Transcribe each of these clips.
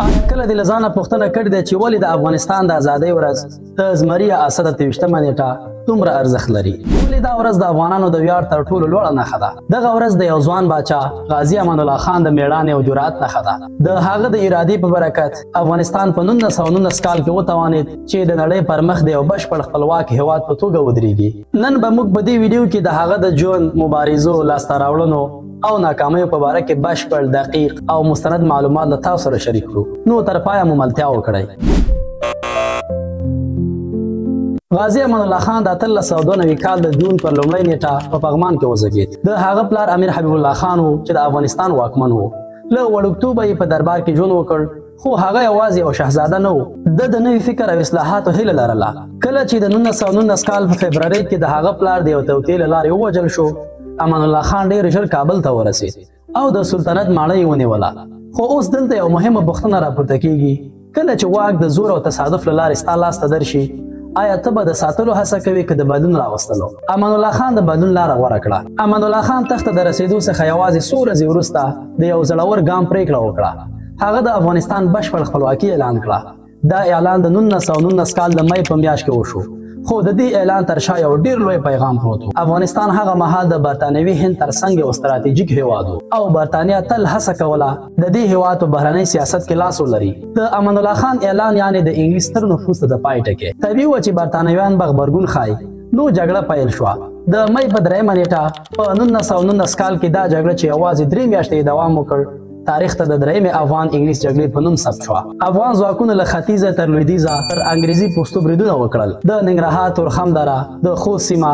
کله د لزانه پوښتنه کړې ده چې ولې د افغانستان د ازادۍ ورځ د زمري اسد 23مه نیټه دومره ارزښت لري. ولې دا ورځ د افغانانو د ویاړ تر ټولو لوړه نښه ده. دغه ورځ د یو ځوان باچا غازي امان الله خان د میړانې او جرأت نښه ده. د هغه د ارادې په برکت افغانستان په 1919 کال کې وتوانید چې د نړۍ پر مخ د یو بشپړ خپلواک هیواد په توګه ودرېږي. نن به موږ په دې ویډیو کې د هغه د ژوند مبارزو لاسته راوړنو او ناکامیو په باره کې بشپړ دقیق او مستند معلومات له تاسو سره شریک کړو. نو تر پایه مو ملتیا وکړئ. غازي امان الله خان د 1392 کال د جون پر لومړۍ نیټه په پغمان کې وزګید. د هغه پلار امیر حبیب الله خان و چې د افغانستان واکمن و. له وړکتوبه یې په دربار کې ژوند وکړ، خو هغه یوازې یو شهزاده نه و. د نوي فکر او اصلاحاتو هیله لرله. کله چې د 1919 کال په فبروري کې د هغه پلار د یو توطئې له لارې ووژل شو، امان الله خان ډېر ژر کابل ته ورسید او د سلطنت ماڼۍ یې ونیوله. خو اوس دلته یو مهمه پوښتنه راپورته کیږي، کله چې واک د زور او تصادف له لارې ستا لاسته درشي، آیا ته به د ساتلو هڅه کوې که د بدلون راوستلو؟ امان الله خان د بدلون لاره غوره کړه. امان الله خان تخت ته د رسېدو څخه یوازې څو ورځې وروسته د یو زړور ګام پرېکړه وکړه. هغه د افغانستان بشپړ خپلواکي اعلان کړه. دا اعلان د 1919 کال د مۍ په میاشت کې وشو. خو د دې اعلان تر شا یو ډیر لوی پیغام پروت و. افغانستان هغه مهال د برتانوي هند ترڅنګ یو ستراتیژیک هیواد و او برتانیا تل هڅه کوله د دې هیواد په بهرنۍ سیاست کې لاس ولري. د امان الله خان اعلان یعنی د انګلیس تر نفوذ ته د پای ټکی. طبیعي و چې برتانویان به غبرګون ښایي. نو جګړه پیل شوه. د مۍ په 3مه نیټه په 1919 کال کې دا جګړه چې یوازې 3 میاشتې دوام وکړ تاریخ ته د 3مې افغان انګلیس جګړې په نوم ثبت شوه. افغان ځواکونو له ختیځه تر لویدیځه تر انګریزي پوستو بریدونه وکړل. د ننګرهار تورخم دره، د خوست سیمه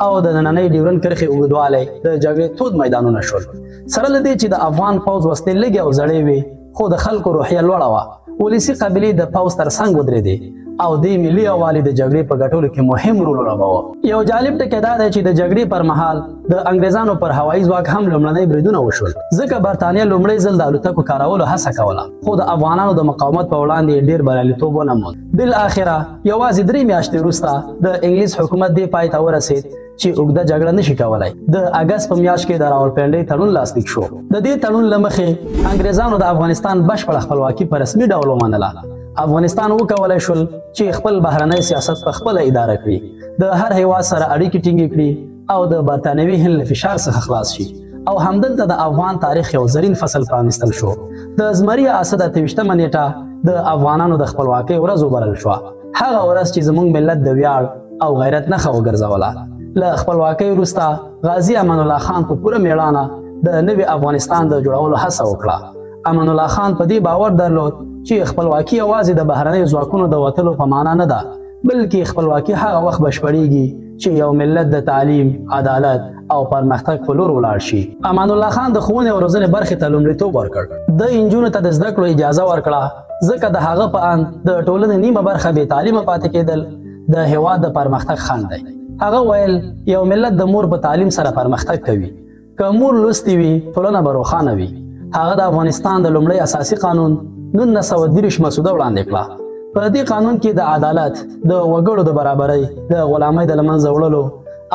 او د نننۍ ډیورند کرښې اوږدوالی د جګړې تود میدانونه شول. سره له دې چې د افغان پوځ وسلې لږې او زړې وې، خو د خلکو روحیه لوړه وه. ولسي قبیلې د پوځ تر څنګ ودرېدې او د ملي یووالي د جګړې په ګټلو کې مهم رول ولوباوه. یو جالب ټکی دا دی چې د جګړې پر مهال د انګریزانو پر هوایي ځواک هم لومړنۍ بریدونه وشول، ځکه برتانیا لومړی ځل د الوتکو کارولو هڅه کوله، خو د افغانانو د مقاومت په وړاندې ډېر بریالیتوب ونه موند. بالاخره یوازې 3 میاشتې وروسته د انګلیس حکومت دې پای ته ورسید چې اوږده جګړه نشي کولی. د اګست په میاشت کې د راولپنډۍ تړون لاسلیک شو. د دې تړون له مخې انګریزانو د افغانستان بشپړه خپلواکي په رسمي ډول ومنله. افغانستان وکولای شول چې خپل بهرنی سیاست په خپله اداره کړي، د هر هیواد سره اړیکې ټینګې کړي او د برتانوي هند له فشار څخه خلاص شي. او همدلته د افغان تاریخ یو زرین فصل پرانیستل شو. د زمري اسد 23مه نیټه د افغانانو د خپلواکۍ ورځ وبلل شوه. هغه ورځ چې زموږ ملت د ویاړ او غیرت نښه وګرځوله. له خپلواکۍ وروسته غازي امان الله خان په پوره میړانه د نوي افغانستان د جوړولو هڅه وکړه. امان الله خان په دې باور درلود چې خپلواکي یوازې د بهرنیو ځواکونو د وتلو په معنا نه ده، بلکې خپلواکي هغه وخت بشپړېږي چې یو ملت د تعلیم، عدالت او پرمختګ په لور ولاړ شي. امان الله خان د ښوونې او روزنې برخې ته لومړیتوب ورکړ. د نجونو ته د زده کړو اجازه ورکړه، ځکه د هغه په اند د ټولنې نیمه برخه بې تعلیمه پاتې کېدل د هېواد د پرمختګ خنډ دی. هغه ویل یو ملت د مور په تعلیم سره پرمختګ کوي. که مور لوستې وي، ټولنه به روښانه وي. هغه د افغانستان د لومړي اساسي قانون 1930 مسوده وړاندې کړه. په دې قانون کې د عدالت، د وګړو د برابرۍ، د غلامۍ د له منځه وړلو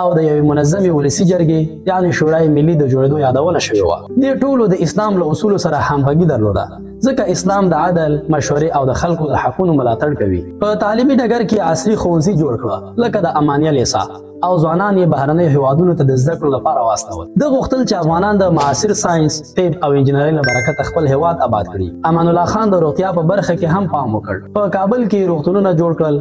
او د یوې منظمې ولسي جرګې یعنې شورای ملي د جوړېدو یادونه شوې وه. دې ټولو د اسلام له اصولو سره همغږي درلوده، ځکه اسلام د عدل، مشورې او د خلکو د حقونو ملاتړ کوي. په تعلیمي ډګر کې عصري ښوونځي جوړ کړه، لکه د امانیه لیسه، او ځوانان یې بهرنیو هیوادونو ته د زده کړو لپاره واستول. ده غوښتل چې افغانان د معاصر ساینس، طب او انجینرۍ له برکته خپل هیواد آباد کړي. امان الله خان د روغتیا په برخه کې هم پام وکړ. په کابل کې روغتونونه جوړ کړل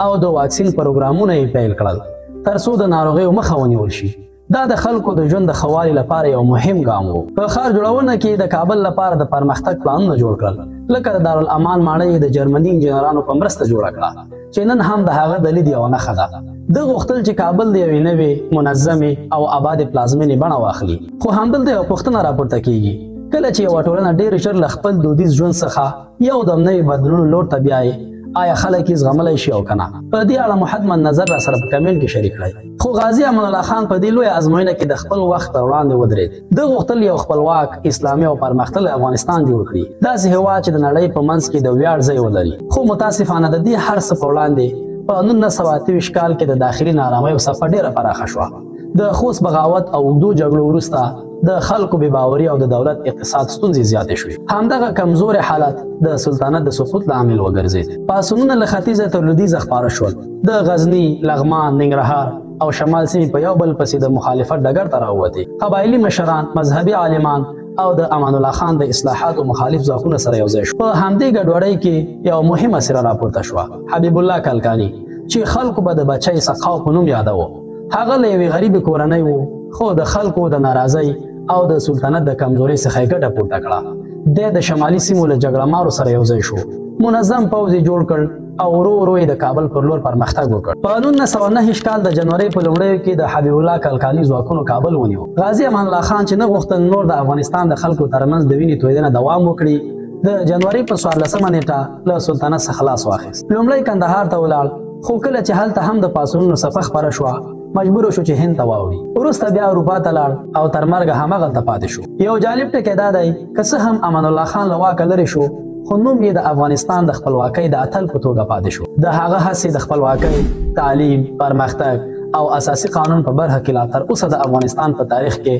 او د واکسین پروګرامونه یې پیل کړل تر څو د ناروغیو مخه ونیول شي. دا د خلکو د ژوند د ښه والي لپاره یو مهم ګام و. په ښار جوړونه کې د کابل لپاره د پرمختګ پلانونه جوړ کړل، لکه د دارالامان ماڼۍ د جرمني انجینرانو په مرسته جوړه کړه، چې نن هم د هغه د لید یوه نښه ده. ده غوښتل چې کابل د یوې نوې، منظمې او آبادې پلازمېنې بڼه واخلي. خو همدلته یوه پوښتنه راپورته کېږي، کله چې یوه ټولنه ډېر ژر له خپل دودیز ژوند څخه یو دم نوي بدلونو لور ته بیایي، آیا خلک یې زغملی شي او که نه؟ په دې اړه مو حتما نظر را سره په کمنټ کې شریک کړئ. خو غازي امان الله خان په دې لویه ازموینه کې د خپل وخت پر وړاندې ودرېد. ده غوښتل یو خپلواک، اسلامي او پرمختللی افغانستان جوړ کړي، داسې هېواد چې د نړۍ په منځ کې د ویاړ ځای ولري. خو متاسفانه د دې هر څه په وړاندې په 1928 کال کې د داخلي نارامۍ څپه ډېره پراخه شوه. د خوست بغاوت او اوږدو جګړو وروسته د خلکو بې باوري او د دولت اقتصاد ستونزې زیاتې شوې. همدغه کمزوري حالت د سلطنت د سقوط لامل وګرځېد. پاڅونونه له ختیځه تر لویدیځه خپاره شول. د غزني، لغمان، ننګرهار او شمال سیمې په یو بل پسې د مخالفت ډګر ته راووتې. قبایلي مشران، مذهبي عالمان او د امان الله خان د اصلاحاتو مخالف ځواکونه سره یوځای شول. په همدې ګډوډۍ کې یو مهمه څېره راپورته شوه. حبیب الله کلکاني چې خلکو به د بچی سقاو په نوم یادوه. هغه له یوې غریبې کورنۍ و، خو د خلکو د ناراضۍ او د سلطنت د کمزورۍ څخه یې ګټه پورته کړه. دی د شمالي سیمو له جګړه مارو سره یوځای شو. منظم پوځ یې جوړ کړ او ورو ورو یې د کابل پر لور پرمختګ وکړ. په 1909 کال د جنورۍ په لومړیو کې د حبیب الله کلکاني ځواکونو کابل ونیو. غازي امان الله خان چې نه غوښتل نور د افغانستان د خلکو ترمنځ د وینې تویېدنه دوام وکړي، د جنورۍ په 14مه نیټه له سلطنت څخه خلاص واخیست. لومړی کندهار ته ولاړ، خو کله چې هلته هم د پاڅونونو څپه خپره شوه، مجبور شو چې هند ته واوړي. وروسته بیا اروپا ته لاړ او تر مرګه هماغلته پاتې شو. یو جالب ټکی دا دی که څه هم امان الله خان له واکه لرې شو، خو نوم یې د افغانستان د خپلواکۍ د اتل په توګه پاتې شو. د هغه هڅې د خپلواکۍ، تعلیم، پرمختګ او اساسي قانون په برخه کې لا تر اوسه د افغانستان په تاریخ کې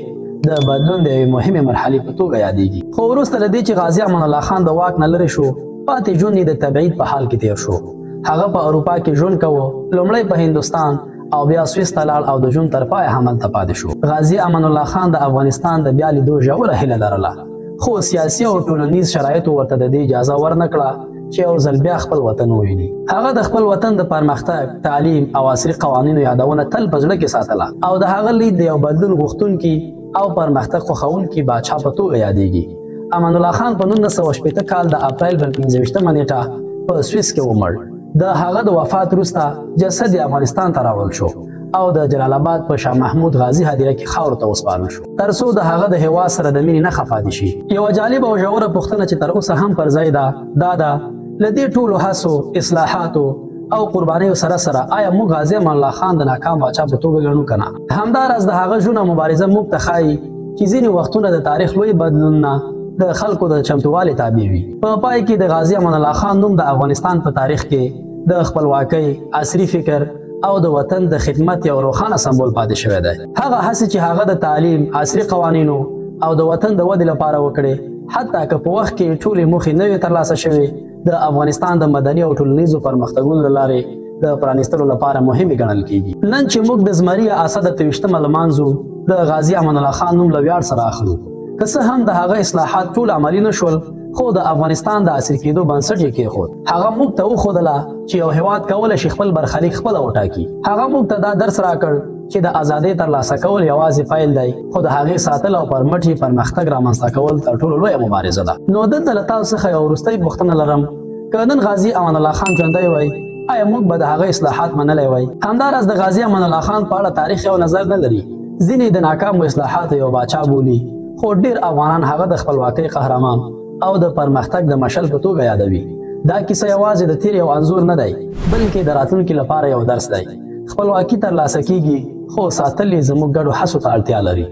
د بدلون د یوې مهمې مرحلې په توګه یادېږي. خو وروسته له دې چې غازي امان الله خان د واک نه لرې شو، پاتې ژوند یې د تبعید په حال کې تیر شو. هغه په اروپا کې ژوند کوه، لومړی په هندوستان او بیا سویس ته لاړ او د ژوند تر پایه همالته پاتې شو. غازي امان الله خان د افغانستان د بیا لیدو ژوره هیله لرله، خو سیاسي او ټولنیز شرایطو ورته د دې اجازه ورنه کړه چې یو ځل بیا خپل وطن وویني. هغه د خپل وطن د پرمختګ، تعلیم او عصري قوانینو یادونه تل په زړه کې ساتله او د هغه لید د یو بدلون غوښتونکي او پرمختګ خوښونکي باچا په توګه یادېږي. امان الله خان په 1980 کال د اپریل پر 15مه نیټه په سویس کې ومړ. د هغه د وفات وروسته جسد یې افغانستان ته راوړل شو او د جلال آباد په شاه محمود غازي هدیره کې خاورو ته وسپارل شو، ترڅو د هغه د هېواد سره د مینې نښه پاتې شي. یوه جالبه او ژوره پوښتنه چې تر اوسه هم پر ځای ده دا ده، له دې ټولو هڅو، اصلاحاتو او قربانیو سره سره آیا موږ غازي امان الله خان د ناکام باچا په توګه ګڼو که نه؟ همداراز د هغه ژوند او مبارزه موږ ته ښایي چې ځینې وختونه د تاریخ لوی بدلونونه د خلکو د چمتووالي تابع وي. په پای کې د غازي امان الله خان نوم د افغانستان په تاریخ کې د خپلواکۍ، عصري فکر او د وطن د خدمت یو روښانه سمبول پاتې شوی دی. هغه هڅې چې هغه د تعلیم، عصري قوانینو او د وطن د ودې لپاره وکړې، حتی که په وخت کې ټولې موخې نه وي ترلاسه شوې، د افغانستان د مدني او ټولنیزو پرمختګونو له لارې د پرانیستلو لپاره مهمې ګڼل کیږي. نن چې موږ د زمري اسد 23مه لمانځو، د غازي امان الله خان نوم له ویاړ سره اخلو. که څه هم د هغه اصلاحات ټول عملي نه شول، خو د افغانستان د عصري کېدو بنسټ یې کېښود. هغه موږ ته وښودله چې یو هېواد کولی شي خپل برخلیک خپله وټاکي. هغه موږ ته دا درس راکړ چې د ازادۍ ترلاسه کول یوازې پیل دی، خو د هغې ساتل او پر مټ یې پرمختګ رامنځته کول تر ټولو لویه مبارزه ده. نو دلته له تاسو څخه یو وروستۍ پوښتنه لرم، که نن غازي امان الله خان ژوندی وای، آیا موږ به د هغه اصلاحات منلی وای؟ همداراز د غازي امان الله خان په اړه تاریخ یو نظر نه لري. ځینې د ناکامو اصلاحاتو یو باچا بولي، خو ډېر افغانان هغه د خپلواکۍ قهرمان او د پرمختګ د مشل په توګه یادوي. دا کیسه یوازې د تیر یو انځور نه دی، بلکې د راتلونکي لپاره یو درس دی. خپلواکي ترلاسه کیږي، خو ساتل یې زموږ ګډو هڅو ته اړتیا لري.